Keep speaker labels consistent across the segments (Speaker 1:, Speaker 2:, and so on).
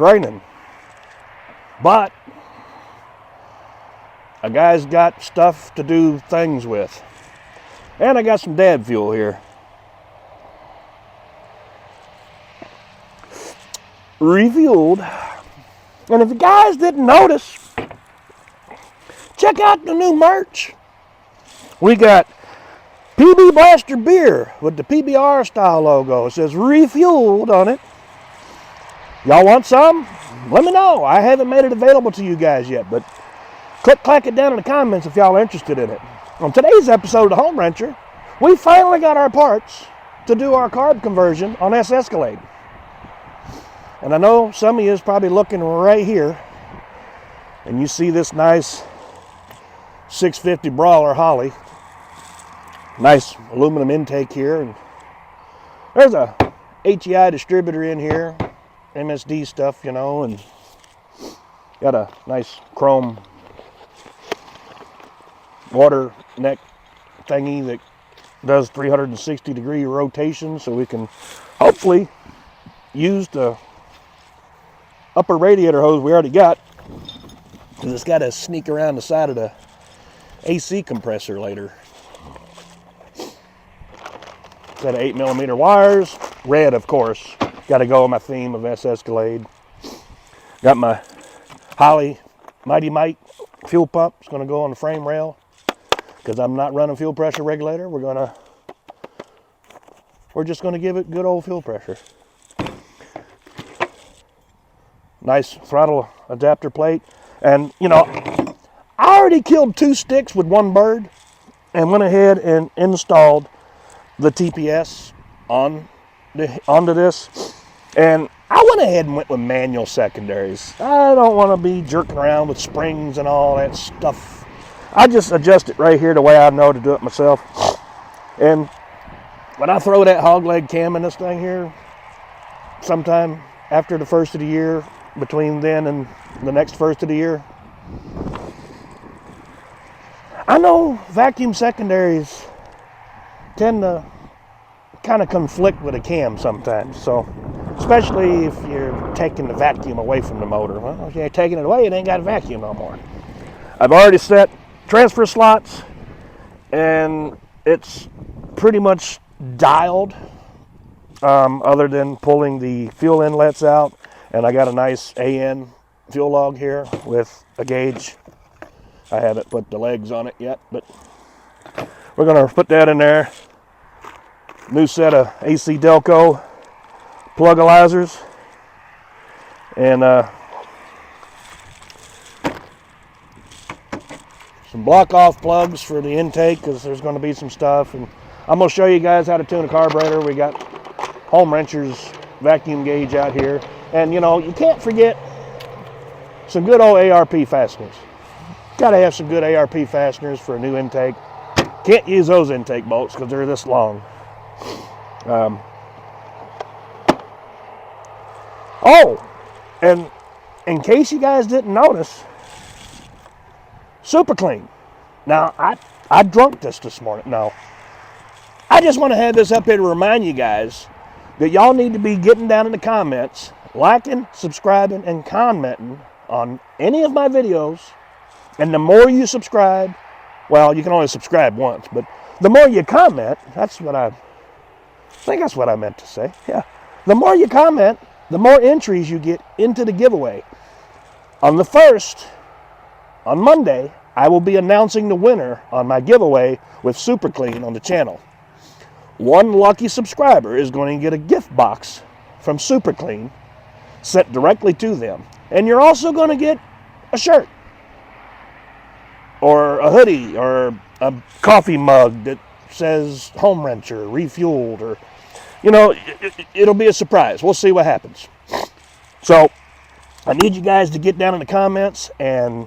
Speaker 1: It's raining. But a guy's got stuff to do things with. And I got some dad fuel here. Refueled. And if you guys didn't notice, check out the new merch. We got PB Blaster beer with the PBR style logo. It says refueled on it. Y'all want some? Let me know. I haven't made it available to you guys yet, but clack it down in the comments if y'all are interested in it. On today's episode of the HomeWrencher, we finally got our parts to do our carb conversion on SS Calade. And I know some of you is probably looking right here, and you see this nice 650 Brawler Holley. Nice aluminum intake here, and there's a HEI distributor in here, MSD stuff, you know, and got a nice chrome water neck thingy that does 360-degree rotation, so we can hopefully use the upper radiator hose we already got, because it's got to sneak around the side of the AC compressor later. Got 8mm wires, red of course. Got to go on my theme of SS Calade. Got my Holley Mighty Mite fuel pump. It's going to go on the frame rail because I'm not running fuel pressure regulator. We're just going to give it good old fuel pressure. Nice throttle adapter plate. And you know, I already killed 2 sticks with one bird and went ahead and installed the TPS onto this, and I went ahead and went with manual secondaries. I don't want to be jerking around with springs and all that stuff. I just adjust it right here the way I know to do it myself. And when I throw that hog leg cam in this thing here, sometime after the first of the year, between then and the next first of the year, I know vacuum secondaries tend to kind of conflict with a cam sometimes. So, especially if you're taking the vacuum away from the motor. Well, if you're taking it away, it ain't got a vacuum no more. I've already set transfer slots, and it's pretty much dialed, other than pulling the fuel inlets out. And I got a nice AN fuel log here with a gauge. I haven't put the legs on it yet, but we're going to put that in there. New set of AC Delco plugalizers, and some block off plugs for the intake, because there's going to be some stuff. And I'm going to show you guys how to tune a carburetor. We got HomeWrencher's vacuum gauge out here, and you know, you can't forget some good old ARP fasteners. Got to have some good ARP fasteners for a new intake. Can't use those intake bolts because they're this long. Oh, and in case you guys didn't notice, super clean. Now, I drunk this morning. No, I just want to have this up here to remind you guys that y'all need to be getting down in the comments, liking, subscribing, and commenting on any of my videos. And the more you subscribe, well, you can only subscribe once, but the more you comment, I think that's what I meant to say. Yeah. The more you comment, the more entries you get into the giveaway. On the 1st, on Monday, I will be announcing the winner on my giveaway with Super Clean on the channel. One lucky subscriber is going to get a gift box from Super Clean sent directly to them. And you're also going to get a shirt or a hoodie or a coffee mug that says HomeWrencher, refueled, or, you know, it'll be a surprise. We'll see what happens. So I need you guys to get down in the comments and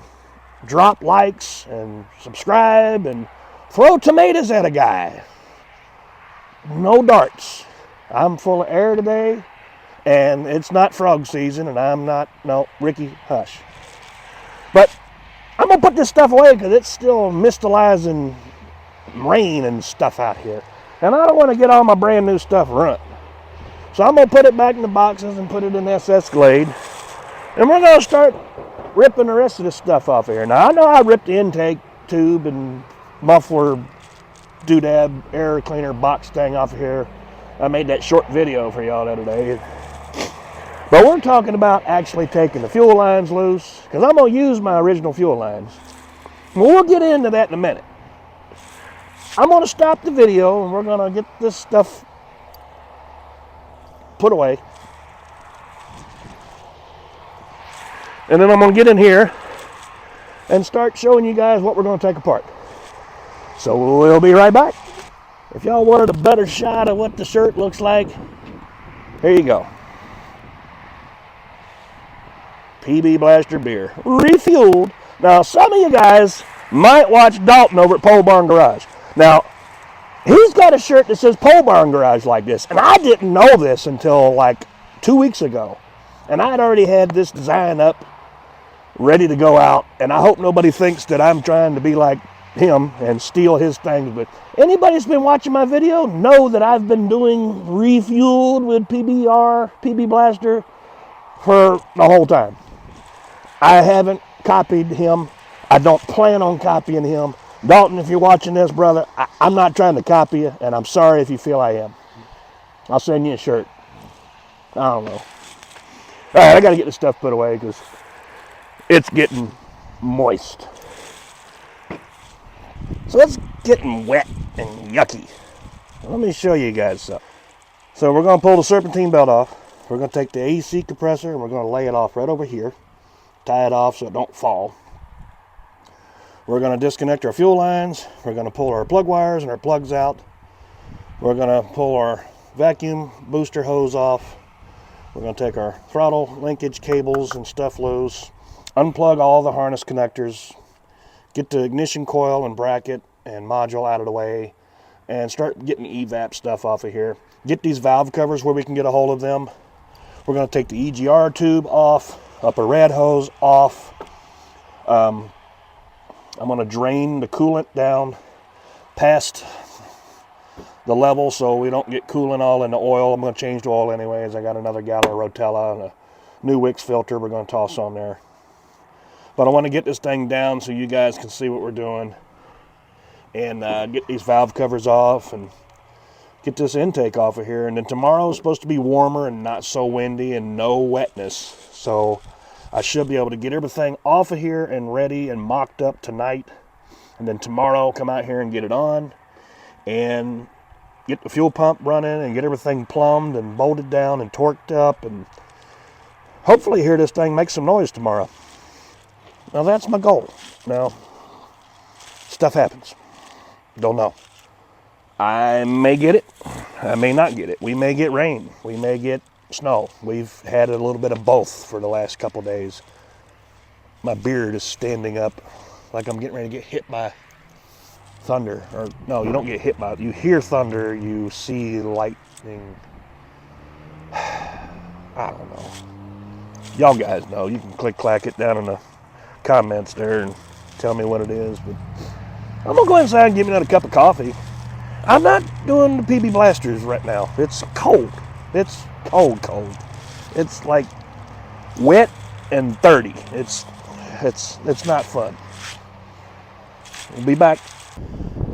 Speaker 1: drop likes and subscribe and throw tomatoes at a guy. No darts. I'm full of air today, and it's not frog season, and I'm not, no, Ricky, hush. But I'm going to put this stuff away because it's still mistalizing rain and stuff out here. And I don't want to get all my brand new stuff ruined. So I'm going to put it back in the boxes and put it in SS Calade. And we're going to start ripping the rest of this stuff off of here. Now, I know I ripped the intake tube and muffler doodad air cleaner box thing off of here. I made that short video for y'all the other day. But we're talking about actually taking the fuel lines loose, because I'm going to use my original fuel lines. We'll get into that in a minute. I'm going to stop the video and we're going to get this stuff put away. And then I'm going to get in here and start showing you guys what we're going to take apart. So we'll be right back. If y'all wanted a better shot of what the shirt looks like, here you go. PB Blaster beer, refueled. Now, some of you guys might watch Dalton over at Pole Barn Garage. Now, he's got a shirt that says Pole Barn Garage like this, and I didn't know this until like 2 weeks ago. And I had already had this design up, ready to go out, and I hope nobody thinks that I'm trying to be like him and steal his things. But anybody that's been watching my video know that I've been doing refueled with PB Blaster for the whole time. I haven't copied him. I don't plan on copying him. Dalton, if you're watching this, brother, I'm not trying to copy you, and I'm sorry if you feel I am. I'll send you a shirt. I don't know. All right, I got to get this stuff put away because it's getting moist. So it's getting wet and yucky. Let me show you guys something. So we're going to pull the serpentine belt off. We're going to take the AC compressor and we're going to lay it off right over here. Tie it off so it don't fall. We're going to disconnect our fuel lines. We're going to pull our plug wires and our plugs out. We're going to pull our vacuum booster hose off. We're going to take our throttle linkage cables and stuff loose. Unplug all the harness connectors. Get the ignition coil and bracket and module out of the way. And start getting evap stuff off of here. Get these valve covers where we can get a hold of them. We're going to take the EGR tube off. Upper rad hose off. I'm going to drain the coolant down past the level so we don't get coolant all in the oil. I'm going to change the oil anyways. I got another gallon of Rotella and a new Wix filter we're going to toss on there. But I want to get this thing down so you guys can see what we're doing. And get these valve covers off and get this intake off of here. And then tomorrow is supposed to be warmer and not so windy and no wetness. So I should be able to get everything off of here and ready and mocked up tonight. And then tomorrow come out here and get it on and get the fuel pump running and get everything plumbed and bolted down and torqued up and hopefully hear this thing make some noise tomorrow. Now that's my goal. Now, stuff happens. Don't know. I may get it. I may not get it. We may get rain. We may get snow. We've had a little bit of both for the last couple days. My beard is standing up like I'm getting ready to get hit by thunder. Or no, you don't get hit by it. You hear thunder, you see lightning. I don't know. Y'all guys know. You can click-clack it down in the comments there and tell me what it is. But I'm going to go inside and get me another cup of coffee. I'm not doing the PB Blasters right now. It's cold. It's cold. It's like wet and 30. It's not fun. We'll be back.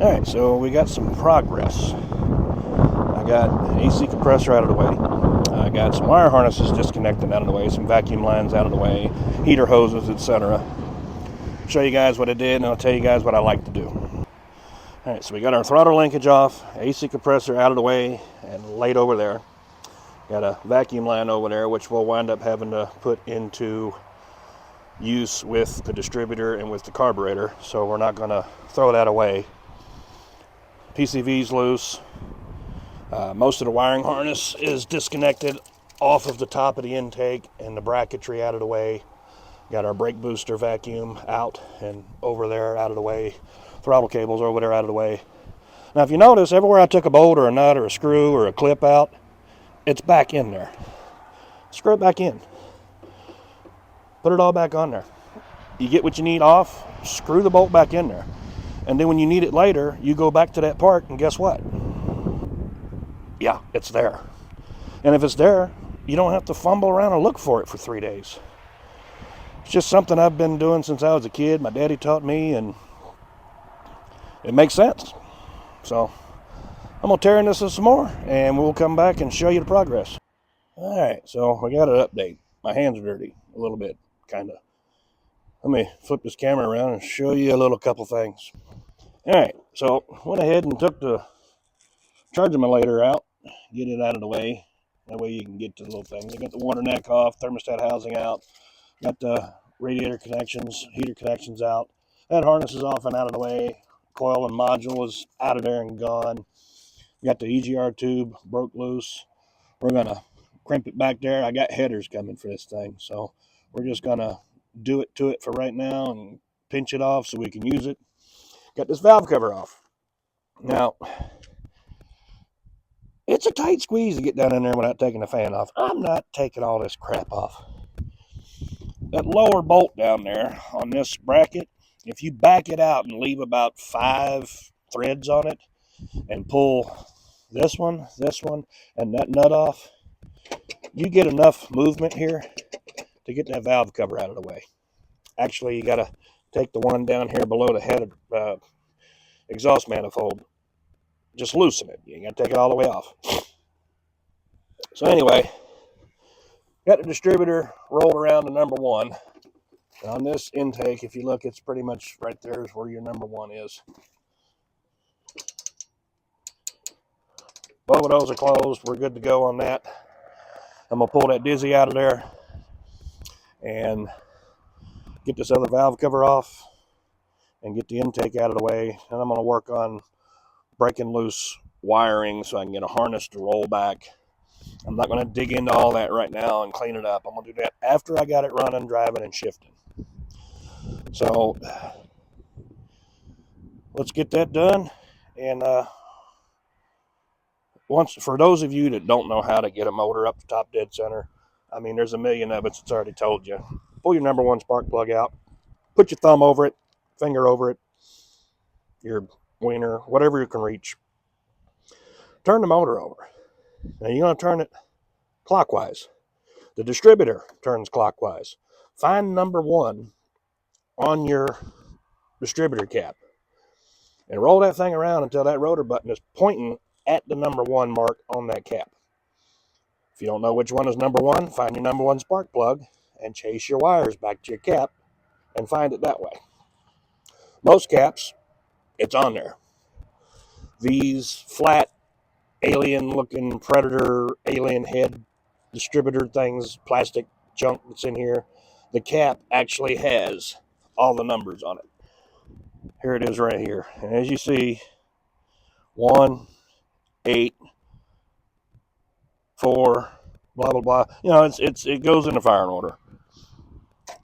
Speaker 1: All right, so we got some progress. I got the AC compressor out of the way. I got some wire harnesses disconnected out of the way, some vacuum lines out of the way, heater hoses, etc. Show you guys what I did, and I'll tell you guys what I like to do. All right, so we got our throttle linkage off, AC compressor out of the way and laid over there. Got a vacuum line over there, which we'll wind up having to put into use with the distributor and with the carburetor, so we're not going to throw that away. PCV's loose. Most of the wiring harness is disconnected off of the top of the intake and the bracketry out of the way. Got our brake booster vacuum out and over there out of the way. Throttle cables over there out of the way. Now if you notice, everywhere I took a bolt or a nut or a screw or a clip out, it's back in there. Screw it back in. Put it all back on there. You get what you need off, screw the bolt back in there. And then when you need it later, you go back to that part and guess what? Yeah, it's there. And if it's there, you don't have to fumble around and look for it for 3 days. It's just something I've been doing since I was a kid. My daddy taught me, and it makes sense. So I'm going to tear into this some more, and we'll come back and show you the progress. All right, so we got an update. My hands are dirty a little bit, kind of. Let me flip this camera around and show you a couple things. All right, so went ahead and took the charge emulator out, get it out of the way. That way you can get to the little thing. You got the water neck off, thermostat housing out, got the radiator connections, heater connections out. That harness is off and out of the way. Coil and module is out of there and gone. Got the EGR tube broke loose. We're gonna crimp it back there. I got headers coming for this thing, so we're just gonna do it to it for right now and pinch it off so we can use it. Got this valve cover off. Now, it's a tight squeeze to get down in there without taking the fan off. I'm not taking all this crap off. That lower bolt down there on this bracket, if you back it out and leave about 5 threads on it and pull this one, and that nut off, you get enough movement here to get that valve cover out of the way. Actually, you got to take the one down here below the head of exhaust manifold. Just loosen it. You ain't got to take it all the way off. So anyway, got the distributor rolled around to number 1. On this intake, if you look, it's pretty much right there is where your number 1 is. Both of those are closed. We're good to go on that. I'm going to pull that dizzy out of there and get this other valve cover off and get the intake out of the way. And I'm going to work on breaking loose wiring so I can get a harness to roll back. I'm not going to dig into all that right now and clean it up. I'm going to do that after I got it running, driving, and shifting. So let's get that done. And for those of you that don't know how to get a motor up to top dead center, I mean, there's a million of it. It's already told you. Pull your number 1 spark plug out. Put your thumb over it, finger over it, your wiener, whatever you can reach. Turn the motor over. Now you're going to turn it clockwise. The distributor turns clockwise. Find number 1 on your distributor cap and roll that thing around until that rotor button is pointing at the number 1 mark on that cap. If you don't know which one is number 1, find your number 1 spark plug and chase your wires back to your cap and find it that way. Most caps, it's on there. These flat, alien-looking predator, alien head distributor things, plastic junk that's in here, the cap actually has all the numbers on it. Here it is right here. And as you see, 1, 8, 4, blah, blah, blah. You know, it goes in the firing order.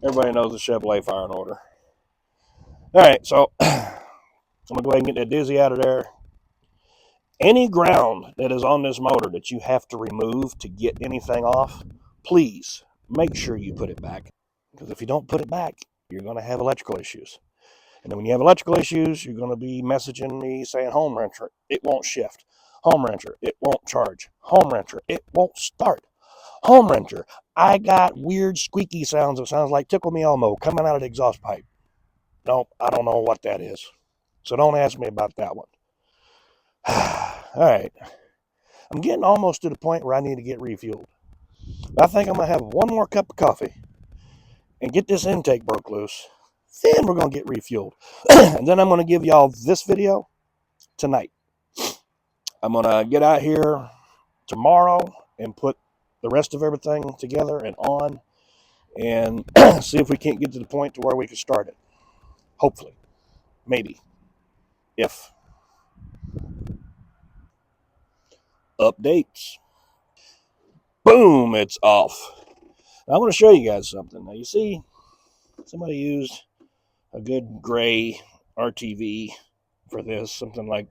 Speaker 1: Everybody knows the Chevrolet firing order. All right, so I'm going to go ahead and get that dizzy out of there. Any ground that is on this motor that you have to remove to get anything off, please make sure you put it back. Because if you don't put it back, you're going to have electrical issues. And then when you have electrical issues, you're going to be messaging me saying, HomeWrencher, it won't shift. HomeWrencher, it won't charge. HomeWrencher, it won't start. HomeWrencher, I got weird squeaky sounds. It sounds like Tickle Me Elmo coming out of the exhaust pipe. Nope, I don't know what that is. So don't ask me about that one. All right. I'm getting almost to the point where I need to get refueled. I think I'm going to have one more cup of coffee and get this intake broke loose. Then we're going to get refueled. And then I'm going to give y'all this video tonight. I'm going to get out here tomorrow and put the rest of everything together and on and see if we can't get to the point to where we can start it. Hopefully. Maybe. If. Updates. Boom, it's off. Now, I want to show you guys something. Now, you see, somebody used a good gray RTV for this, something like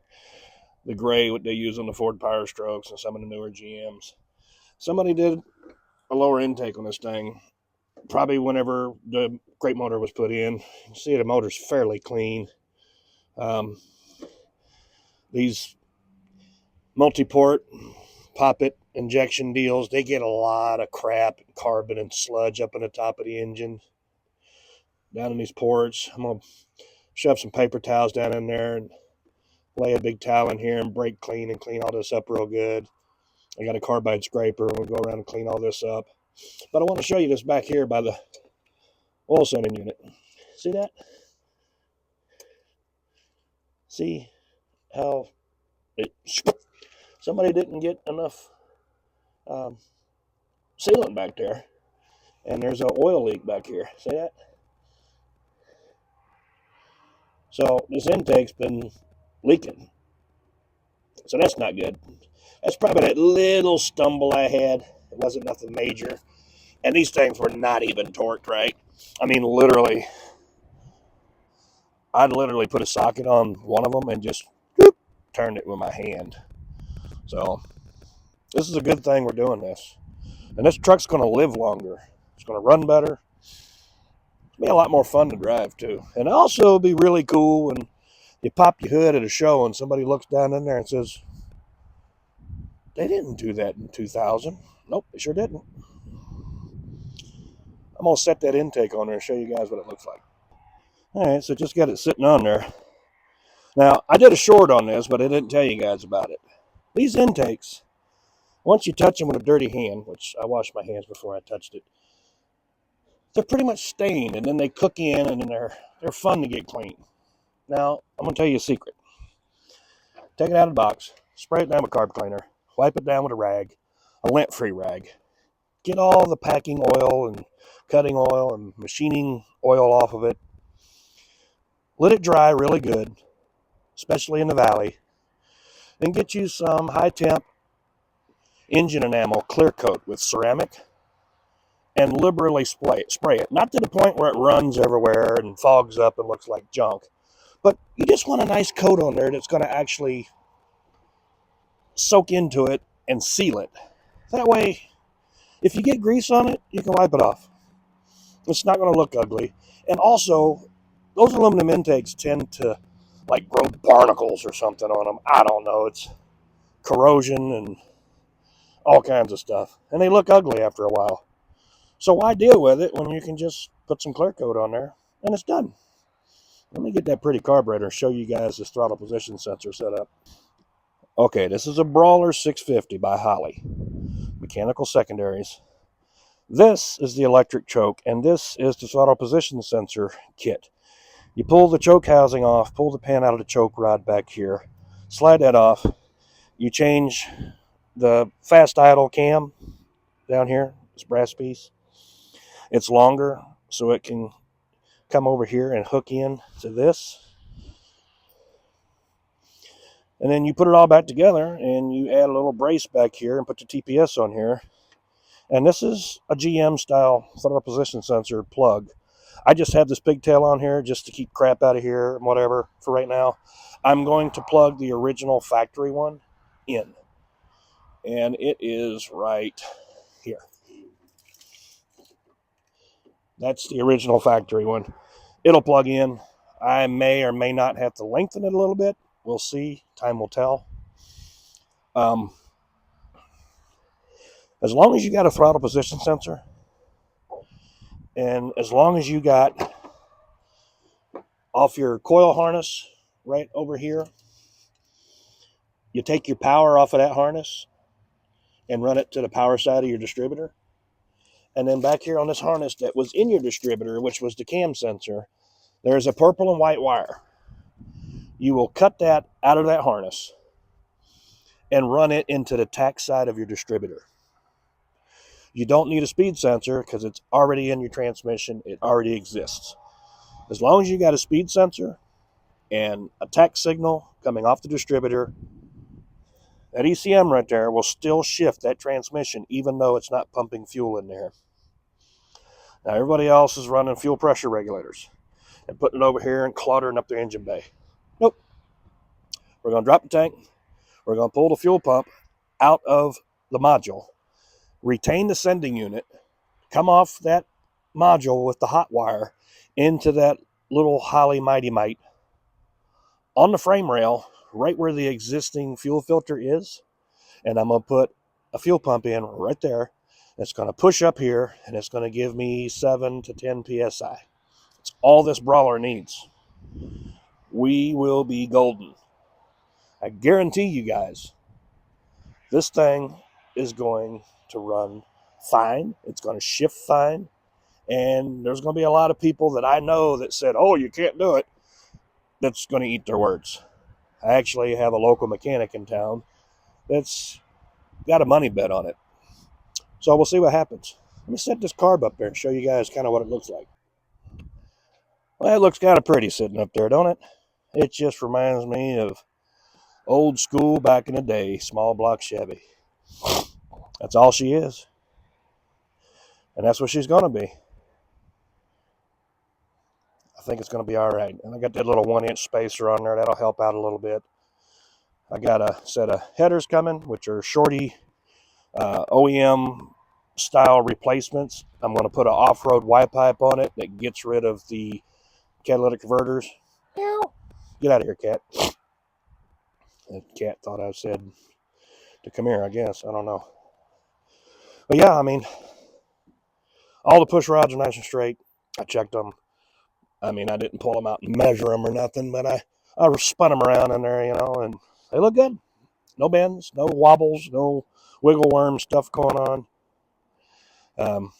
Speaker 1: the gray what they use on the Ford Power Strokes and some of the newer GMs. Somebody did a lower intake on this thing, probably whenever the crate motor was put in. You see the motor's fairly clean. These multi-port poppet injection deals, they get a lot of crap, carbon and sludge up in the top of the engine. down in these ports. I'm going to shove some paper towels down in there and lay a big towel in here and brake clean and clean all this up real good. I got a carbide scraper and we'll go around and clean all this up. But I want to show you this back here by the oil sending unit. See that? See how somebody didn't get enough sealant back there, and there's an oil leak back here. See that? So this intake's been leaking, so that's not good. That's probably that little stumble I had. It wasn't nothing major, and these things were not even torqued right. I mean, literally, I'd literally put a socket on one of them and just whoop, turned it with my hand. So this is a good thing we're doing this. And this truck's going to live longer. It's going to run better. It'll be a lot more fun to drive, too. And also be really cool when you pop your hood at a show and somebody looks down in there and says, they didn't do that in 2000. Nope, they sure didn't. I'm going to set that intake on there and show you guys what it looks like. All right, so just got it sitting on there. Now, I did a short on this, but I didn't tell you guys about it. These intakes, once you touch them with a dirty hand, which I washed my hands before I touched it, they're pretty much stained, and then they cook in, and then they're fun to get clean. Now, I'm going to tell you a secret. Take it out of the box, spray it down with carb cleaner, wipe it down with a rag, a lint-free rag. Get all the packing oil and cutting oil and machining oil off of it. Let it dry really good, especially in the valley. Then get you some high-temp engine enamel clear coat with ceramic and liberally spray it. Not to the point where it runs everywhere and fogs up and looks like junk, but you just want a nice coat on there that's going to actually soak into it and seal it. That way, if you get grease on it, you can wipe it off. It's not going to look ugly. And also, those aluminum intakes tend to like grow barnacles or something on them. I don't know. It's corrosion and all kinds of stuff. And they look ugly after a while. So why deal with it when you can just put some clear coat on there and it's done? Let me get that pretty carburetor and show you guys this throttle position sensor set up. Okay, this is a Brawler 650 by Holley. Mechanical secondaries. This is the electric choke, and this is the throttle position sensor kit. You pull the choke housing off, pull the pin out of the choke rod back here, slide that off. You change the fast idle cam down here, this brass piece. It's longer, so it can come over here and hook in to this. And then you put it all back together, and you add a little brace back here and put the TPS on here. And this is a GM style throttle position sensor plug. I just have this pigtail on here just to keep crap out of here and whatever for right now. I'm going to plug the original factory one in. And it is right here. That's the original factory one. It'll plug in. I may or may not have to lengthen it a little bit. We'll see. Time will tell. As long as you got a throttle position sensor, and as long as you got off your coil harness right over here, you take your power off of that harness and run it to the power side of your distributor. And then back here on this harness that was in your distributor, which was the cam sensor, there's a purple and white wire. You will cut that out of that harness and run it into the tack side of your distributor. You don't need a speed sensor because it's already in your transmission. It already exists. As long as you got a speed sensor and a tack signal coming off the distributor, that ECM right there will still shift that transmission even though it's not pumping fuel in there. Now everybody else is running fuel pressure regulators and putting it over here and cluttering up their engine bay. Nope. We're going to drop the tank. We're going to pull the fuel pump out of the module, retain the sending unit, come off that module with the hot wire into that little Holley Mighty Mite on the frame rail right where the existing fuel filter is, and I'm going to put a fuel pump in right there. It's going to push up here, and it's going to give me 7 to 10 psi. That's It's all this brawler needs. We will be golden. I guarantee you guys, this thing is going to run fine. It's going to shift fine. And there's going to be a lot of people that I know that said, oh, you can't do it, that's going to eat their words. I actually have a local mechanic in town that's got a money bet on it. So we'll see what happens. Let me set this carb up there and show you guys kind of what it looks like. Well, it looks kind of pretty sitting up there, don't it? It just reminds me of old school back in the day, small block Chevy. That's all she is. And that's what she's going to be. I think it's going to be all right. And I got that little 1-inch spacer on there. That'll help out a little bit. I got a set of headers coming, which are shorty OEM style replacements. I'm going to put an off-road Y pipe on it that gets rid of the catalytic converters. Get out of here, cat. The cat thought I said to come here, I guess. I don't know. But yeah, I mean, all the push rods are nice and straight. I checked them. I mean, I didn't pull them out and measure them or nothing, but I spun them around in there, and they look good. No bends, no wobbles, no wiggle worm stuff going on.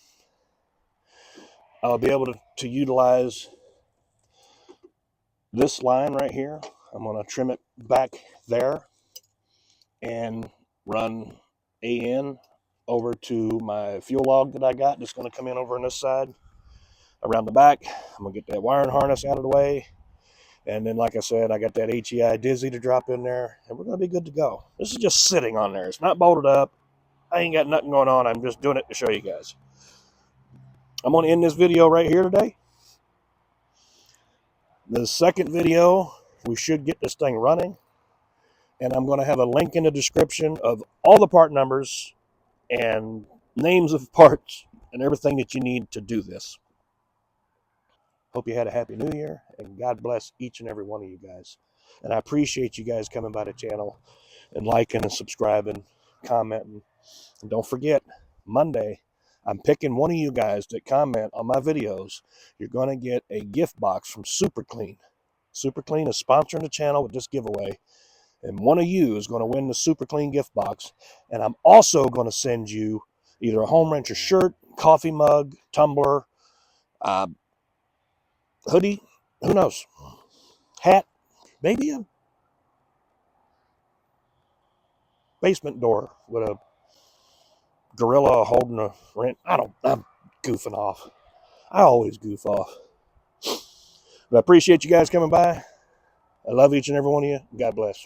Speaker 1: I'll be able to utilize this line right here. I'm going to trim it back there and run AN over to my fuel log that I got. Just going to come in over on this side, around the back. I'm going to get that wiring harness out of the way. And then, like I said, I got that HEI Dizzy to drop in there, and we're going to be good to go. This is just sitting on there. It's not bolted up. I ain't got nothing going on. I'm just doing it to show you guys. I'm going to end this video right here today. The second video, we should get this thing running. And I'm going to have a link in the description of all the part numbers and names of parts and everything that you need to do this. Hope you had a happy new year, and God bless each and every one of you guys. And I appreciate you guys coming by the channel and liking and subscribing, commenting. And don't forget, Monday, I'm picking one of you guys that comment on my videos. You're going to get a gift box from Super Clean. Super Clean is sponsoring the channel with this giveaway. And one of you is going to win the Super Clean gift box. And I'm also going to send you either a HomeWrencher shirt, coffee mug, tumbler, hoodie, who knows, hat, maybe a basement door with a gorilla holding a wrench. I'm goofing off. I always goof off. But I appreciate you guys coming by. I love each and every one of you. God bless.